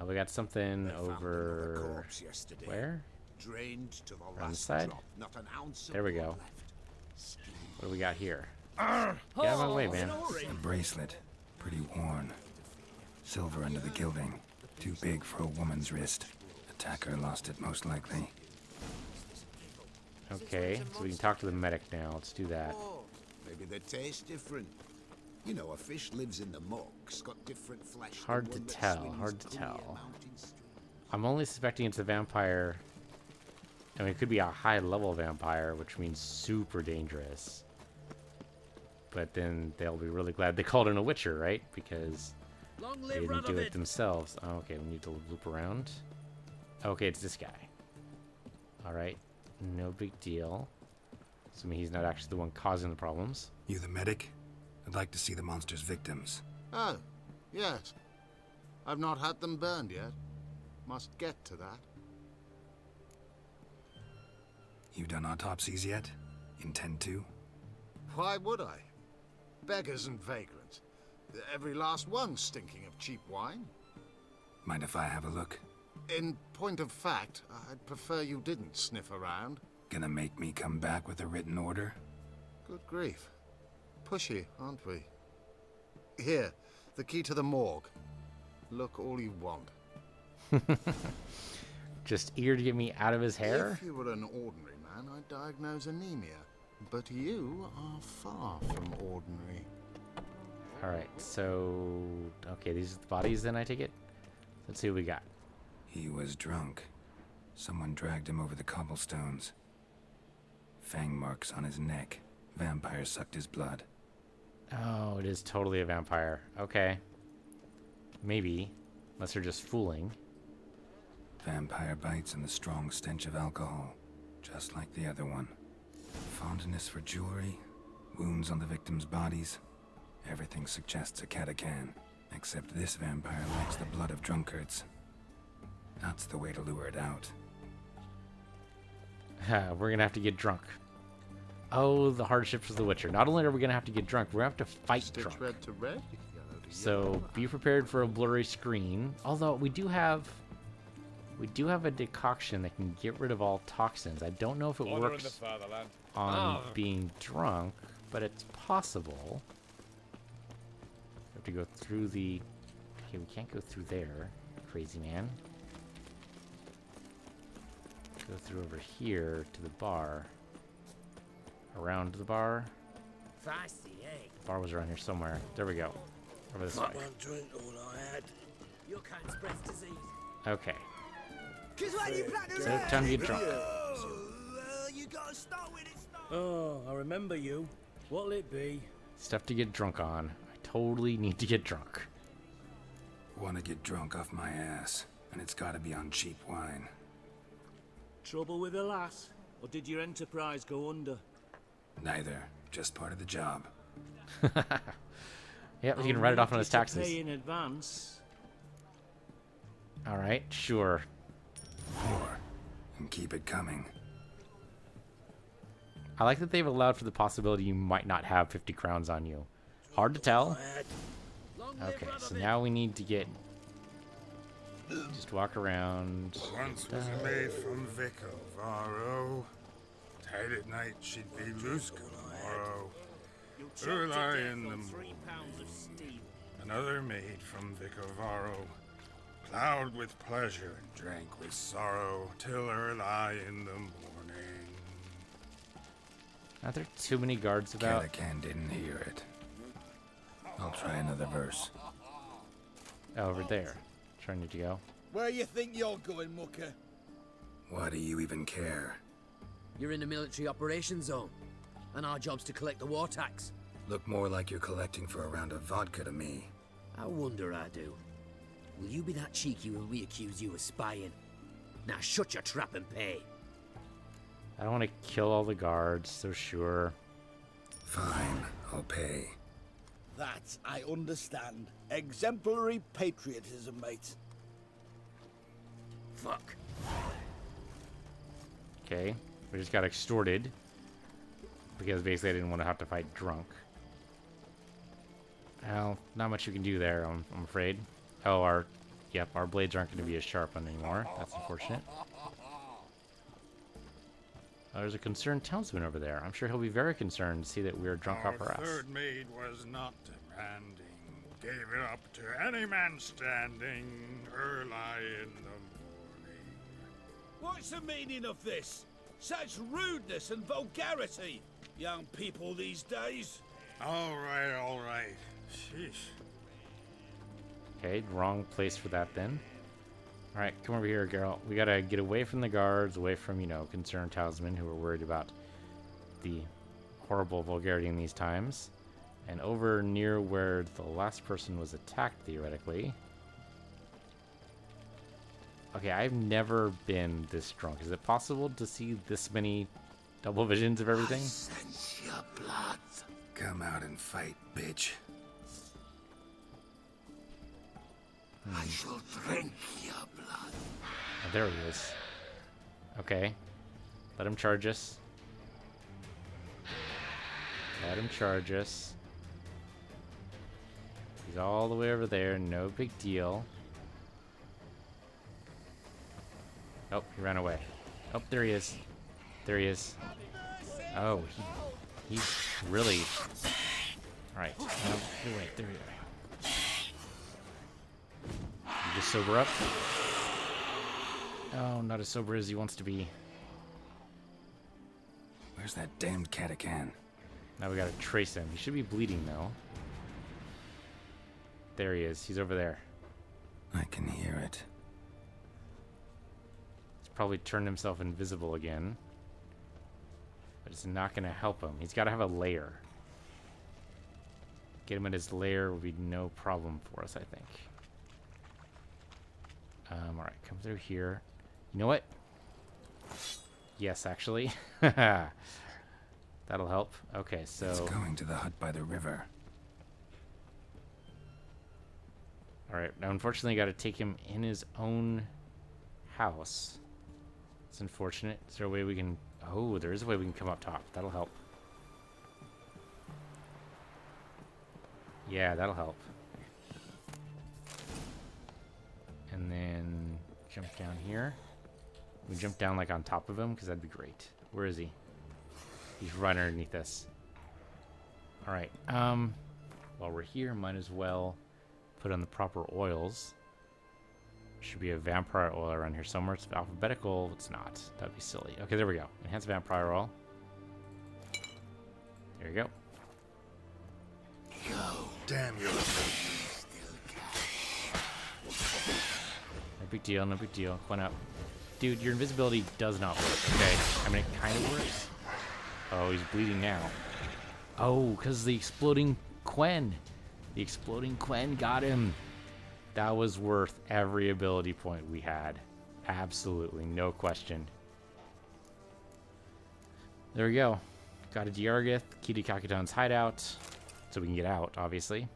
We got something over where? On the side? There we go. What do we got here? Get out of my way, man. A bracelet. Pretty worn. Silver under the gilding. Too big for a woman's wrist. Attacker lost it, most likely. Okay, so we can talk to the medic now. Let's do that. Maybe they taste different. You know, a fish lives in the muck. It's got different flesh. Hard to tell. Hard to tell. I'm only suspecting it's a vampire. I mean, it could be a high-level vampire, which means super dangerous. But then they'll be really glad they called in a witcher, right? Because they didn't do it themselves. Oh, okay, we need to loop around. Okay, it's this guy. Alright, no big deal. Assuming he's not actually the one causing the problems. You the medic? I'd like to see the monster's victims. Oh, yes. I've not had them burned yet. Must get to that. You done autopsies yet? Intend to? Why would I? Beggars and vagrants. Every last one stinking of cheap wine. Mind if I have a look? In point of fact, I'd prefer you didn't sniff around. Gonna make me come back with a written order? Good grief. Pushy, aren't we? Here, the key to the morgue. Look all you want. Just eager to get me out of his hair? If you were an ordinary man, I'd diagnose anemia. But you are far from ordinary. Alright, so... Okay, these are the bodies then, I take it? Let's see what we got. He was drunk. Someone dragged him over the cobblestones. Fang marks on his neck. Vampire sucked his blood. Oh, it is totally a vampire. Okay. Maybe. Unless they're just fooling. Vampire bites and the strong stench of alcohol. Just like the other one. Fondness for jewelry. Wounds on the victims' bodies. Everything suggests a catacan. Except this vampire likes the blood of drunkards. That's the way to lure it out. We're gonna have to get drunk. Oh, the hardships of the Witcher. Not only are we gonna have to get drunk, we're gonna have to fight drunk. Red to red, yellow to So yellow. be prepared for a blurry screen. Although we do have a decoction that can get rid of all toxins. I don't know if it works on being drunk, but it's possible. We have to go through the... Okay, we can't go through there. Crazy man. Go through over here to the bar. Around the bar. Feisty, eh? The bar was around here somewhere. There we go. Over this way. One drink all I had. Your kind spreads disease. Okay. So So time to get drunk. you gotta start with it. Oh, I remember you. What'll it be? Stuff to get drunk on. I totally need to get drunk. Want to get drunk off my ass, and it's gotta be on cheap wine. Trouble with the lass? Or did your enterprise go under? Neither. Just part of the job. Yep, he can write it off on his taxes. Pay in advance. Alright, sure. More. And keep it coming. I like that they've allowed for the possibility you might not have 50 crowns on you. Hard to tell. Okay, so now we need to get... Just walk around. Once was a maid from Vico, Varro. Tight at night, she'd be loose tomorrow. Early in the morning. Another maid from Vico, Varro. Plowed with pleasure and drank with sorrow till early in the morning. Are there too many guards about? Catacan didn't hear it. I'll try another verse. Oh, over there. Trying to go. Where you think you're going, mucker? Why do you even care? You're in the military operations zone, and our job's to collect the war tax. Look more like you're collecting for a round of vodka to me. I wonder I do. Will you be that cheeky when we accuse you of spying? Now shut your trap and pay. I don't want to kill all the guards, so sure. Fine, I'll pay. That I understand. Exemplary patriotism, mate. Fuck. Okay, we just got extorted. Because basically I didn't want to have to fight drunk. Well, not much you can do there, I'm afraid. Oh, our blades aren't going to be as sharp anymore. That's unfortunate. Oh, there's a concerned townsman over there. I'm sure he'll be very concerned to see that we're drunk off our ass. Third maid was not demanding. Gave it up to any man standing early in the morning. What's the meaning of this? Such rudeness and vulgarity. Young people these days. All right. Sheesh. Okay, wrong place for that then. Alright, come over here, girl. We gotta get away from the guards, away from, you know, concerned townsmen who are worried about the horrible vulgarity in these times. And over near where the last person was attacked, theoretically. Okay, I've never been this drunk. Is it possible to see this many double visions of everything? I sense your blood. Come out and fight, bitch. I shall drink your blood. Oh, there he is. Okay. Let him charge us. Let him charge us. He's all the way over there. No big deal. Oh, he ran away. Oh, there he is. There he is. Oh, he's really... Alright. Wait, there we go. You just sober up. Oh, not as sober as he wants to be. Where's that damned catacan? Now we gotta trace him. He should be bleeding, though. There he is. He's over there. I can hear it. He's probably turned himself invisible again. But it's not gonna help him. He's gotta have a lair. Get him at his lair would be no problem for us, I think. Alright, come through here. You know what? Yes, actually. That'll help. Okay, so... It's going to the hut by the river. Alright, now unfortunately I gotta take him in his own house. It's unfortunate. Is there a way we can... Oh, there is a way we can come up top. That'll help. Yeah, that'll help. And then jump down here. We jump down like on top of him because that'd be great. Where is he? He's right underneath us. All right. While we're here, might as well put on the proper oils. Should be a vampire oil around here somewhere. It's alphabetical. It's not. That'd be silly. Okay, there we go. Enhanced vampire oil. There you go. Damn you. No big deal, no big deal. Come on up. Dude, your invisibility does not work, okay? I mean, it kind of works. Oh, he's bleeding now. Oh, because the exploding Quen. The exploding Quen got him. That was worth every ability point we had. Absolutely, no question. There we go. Got a Diargith, key to Kakutan's hideout. So we can get out, obviously.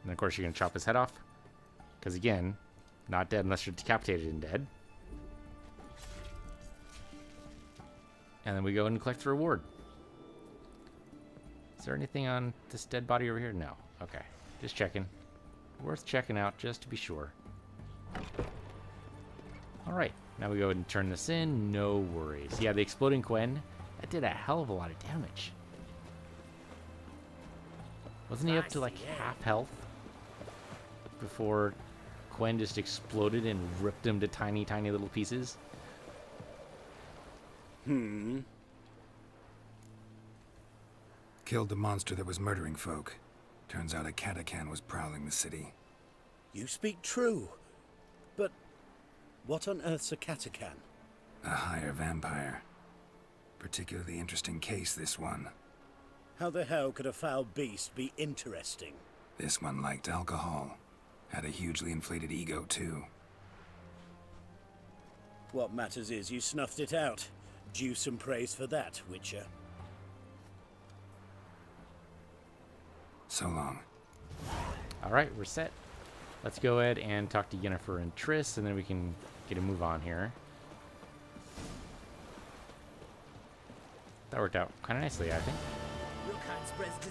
And of course you're going to chop his head off. Because again, not dead unless you're decapitated and dead. And then we go and collect the reward. Is there anything on this dead body over here? No. Okay. Just checking. Worth checking out just to be sure. Alright. Now we go ahead and turn this in. No worries. Yeah, the exploding Quen, that did a hell of a lot of damage. Wasn't he up to like half health before Quen just exploded and ripped him to tiny, tiny little pieces? Killed the monster that was murdering folk. Turns out a catacan was prowling the city. You speak true. But what on earth's a catacan? A higher vampire. Particularly interesting case, this one. How the hell could a foul beast be interesting? This one liked alcohol. Had a hugely inflated ego, too. What matters is you snuffed it out. Due some praise for that, Witcher. So long. Alright, we're set. Let's go ahead and talk to Yennefer and Triss, and then we can get a move on here. That worked out kind of nicely, I think.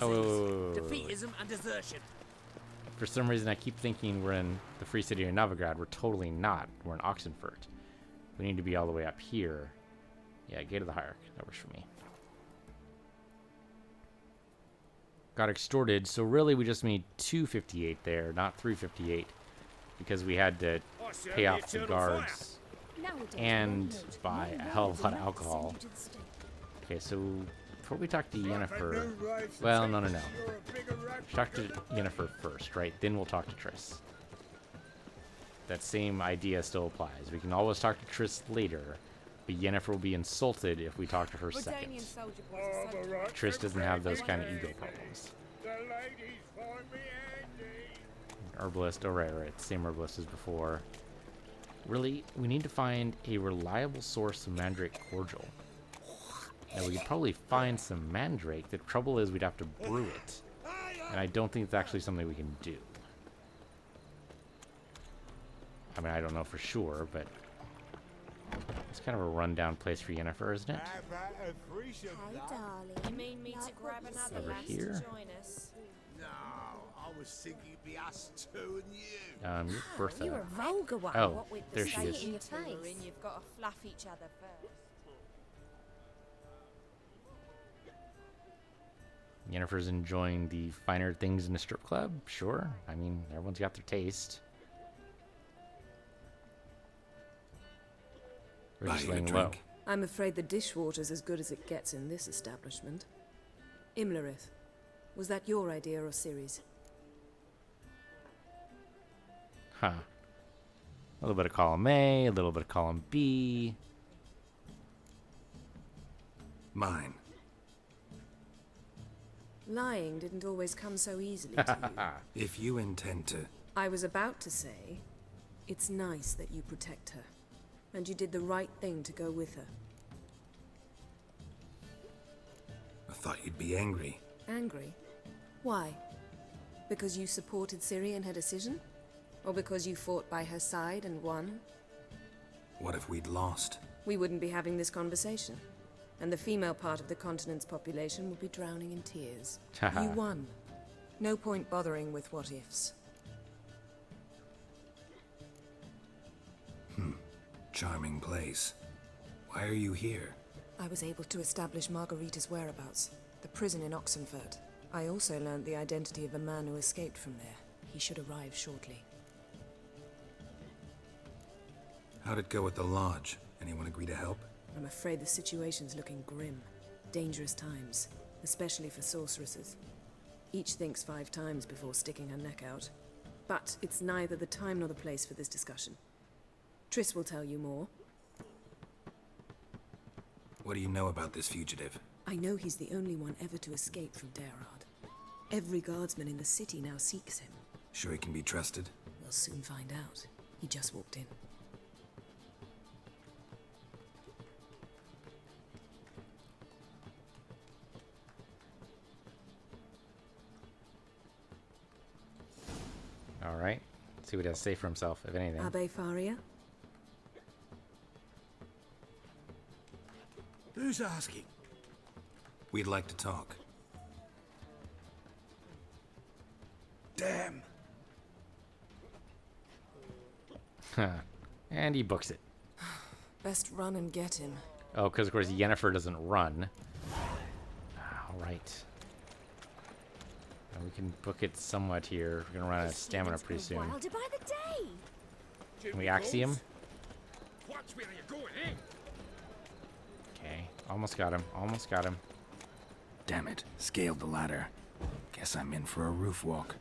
Oh, defeatism and desertion. For some reason, I keep thinking we're in the Free City of Novigrad. We're totally not. We're in Oxenfurt. We need to be all the way up here. Yeah, Gate of the Hierarch. That works for me. Got extorted, so really we just need 258 there, not 358, because we had to pay off the guards and buy a hell of a lot of alcohol. Okay, so before we talk to Yennefer, well, no. Talk to Yennefer first, right? Then we'll talk to Triss. That same idea still applies. We can always talk to Triss later, but Yennefer will be insulted if we talk to her second. Triss doesn't have those kind of ego problems. Herbalist, oh right, same herbalist as before. Really, we need to find a reliable source of Mandrake Cordial. Now we could probably find some Mandrake. The trouble is we'd have to brew it. And I don't think it's actually something we can do. I mean, I don't know for sure, but it's kind of a rundown place for Yennefer, isn't it? Hey, darling. You mean me to grab another Over lass here? to join us? No, I was thinking it'd be us two and you. You're Bertha. You're a vulgar one. Oh, What with the there she state is. in your face. You've got to fluff each other first. Yennefer's enjoying the finer things in a strip club? Sure. I mean, everyone's got their taste. We're just Buy you a laying low. drink? I'm afraid the dishwater's as good as it gets in this establishment. Imlerith, was that your idea or Ciri's? Huh. A little bit of column A, a little bit of column B. Mine. Lying didn't always come so easily to you. If you intend to... I was about to say, it's nice that you protect her. And you did the right thing to go with her. I thought you'd be angry. Angry? Why? Because you supported Ciri in her decision? Or because you fought by her side and won? What if we'd lost? We wouldn't be having this conversation. And the female part of the continent's population would be drowning in tears. You won. No point bothering with what ifs. Charming place. Why are you here? I was able to establish Margarita's whereabouts, the prison in Oxenfurt. I also learned the identity of a man who escaped from there. He should arrive shortly. How'd it go at the lodge? Anyone agree to help? I'm afraid the situation's looking grim. Dangerous times, especially for sorceresses. Each thinks 5 times before sticking her neck out. But it's neither the time nor the place for this discussion. Triss will tell you more. What do you know about this fugitive? I know he's the only one ever to escape from Darad. Every guardsman in the city now seeks him. Sure he can be trusted? We'll soon find out. He just walked in. Alright. See what he has to say for himself, if anything. Abbe Faria? Who's asking? We'd like to talk. Damn. And he books it. Best run and get him. Oh, because of course Yennefer doesn't run. Alright. We can book it somewhat here. We're gonna run out of stamina pretty soon. Wilder by the day. Can we Axiom? Watch where you're going, eh? Okay. Almost got him. Almost got him. Damn it. Scaled the ladder. Guess I'm in for a roof walk.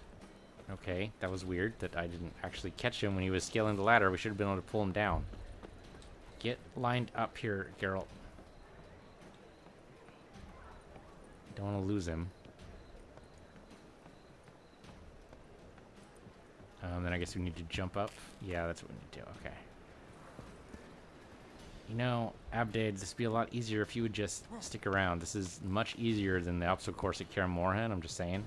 Okay, that was weird that I didn't actually catch him when he was scaling the ladder. We should have been able to pull him down. Get lined up here, Geralt. Don't want to lose him. Then I guess we need to jump up. Yeah, that's what we need to do. Okay. You know, Abdade, this would be a lot easier if you would just stick around. This is much easier than the obstacle course at Kaer Morhen, I'm just saying.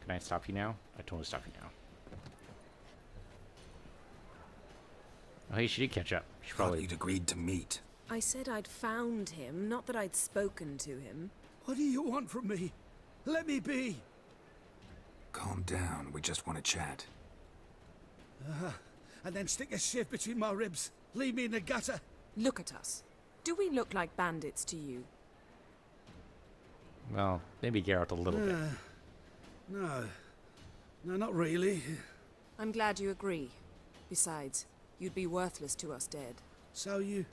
Can I stop you now? I totally stop you now. Oh, hey, she did catch up. She probably... You'd agreed to meet. I said I'd found him, not that I'd spoken to him. What do you want from me? Let me be. Calm down. We just want to chat. And then stick a sieve between my ribs. Leave me in the gutter. Look at us. Do we look like bandits to you? Well, maybe Geralt a little bit. No. No, not really. I'm glad you agree. Besides, you'd be worthless to us dead. So you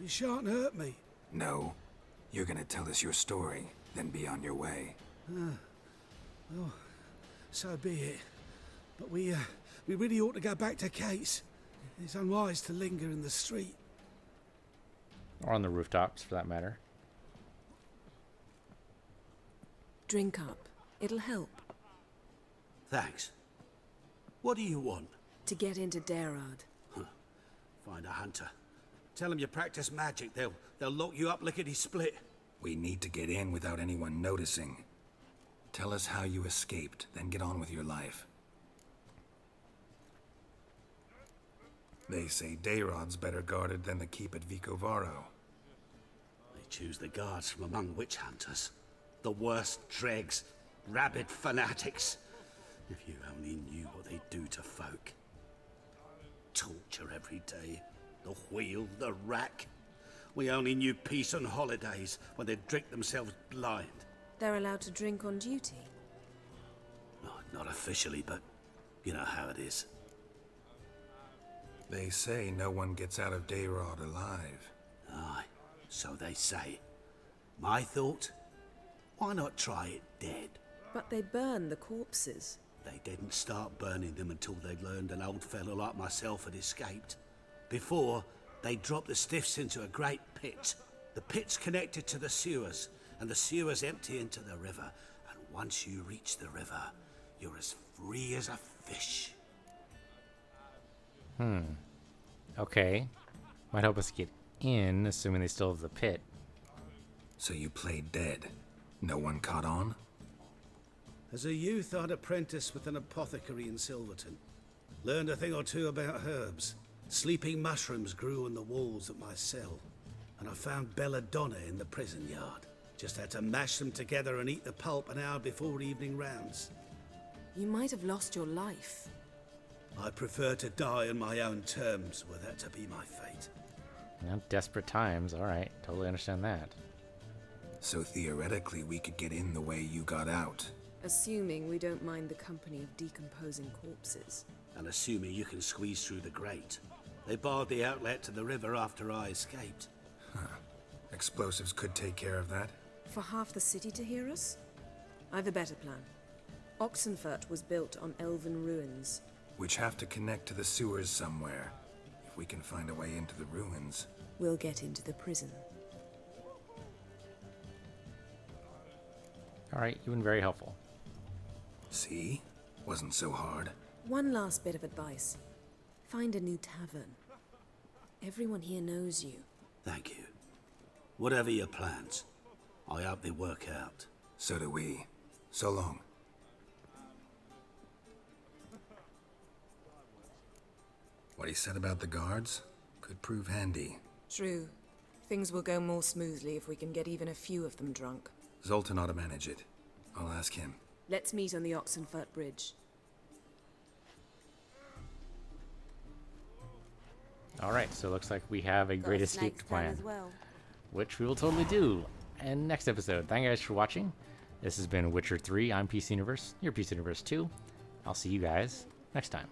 shan't hurt me? No. You're gonna tell us your story, then be on your way. Oh, so be it. But we really ought to go back to Kate's. It's unwise to linger in the street. Or on the rooftops, for that matter. Drink up. It'll help. Thanks. What do you want? To get into Darad. Find a hunter. Tell them you practice magic. They'll lock you up lickety-split. We need to get in without anyone noticing. Tell us how you escaped, then get on with your life. They say Dayrod's better guarded than the keep at Vicovaro. They choose the guards from among witch hunters. The worst dregs, rabid fanatics. If you only knew what they do to folk. Torture every day. The wheel, the rack. We only knew peace on holidays when they'd drink themselves blind. They're allowed to drink on duty? Not officially, but you know how it is. They say no one gets out of Dayrod alive. Aye, so they say. My thought? Why not try it dead? But they burn the corpses. They didn't start burning them until they'd learned an old fellow like myself had escaped. Before, they dropped the stiffs into a great pit. The pit's connected to the sewers, and the sewers empty into the river. And once you reach the river, you're as free as a fish. Okay. Might help us get in, assuming they still have the pit. So you played dead. No one caught on? As a youth, I'd apprenticed with an apothecary in Silverton. Learned a thing or two about herbs. Sleeping mushrooms grew on the walls of my cell. And I found belladonna in the prison yard. Just had to mash them together and eat the pulp an hour before evening rounds. You might have lost your life. I prefer to die on my own terms, were that to be my fate. Now, desperate times. Alright, totally understand that. So theoretically, we could get in the way you got out. Assuming we don't mind the company of decomposing corpses. And assuming you can squeeze through the grate. They barred the outlet to the river after I escaped. Huh. Explosives could take care of that. For half the city to hear us? I've a better plan. Oxenfurt was built on elven ruins. Which have to connect to the sewers somewhere. If we can find a way into the ruins. We'll get into the prison. Alright, you've been very helpful. See? Wasn't so hard. One last bit of advice. Find a new tavern. Everyone here knows you. Thank you. Whatever your plans, I hope they work out. So do we. So long. What he said about the guards could prove handy. True. Things will go more smoothly if we can get even a few of them drunk. Zoltan ought to manage it. I'll ask him. Let's meet on the Oxenfurt Bridge. Alright, so it looks like we have a great escape plan. Well. Which we will totally do in next episode. Thank you guys for watching. This has been Witcher 3. I'm PC Universe. You're PC Universe 2. I'll see you guys next time.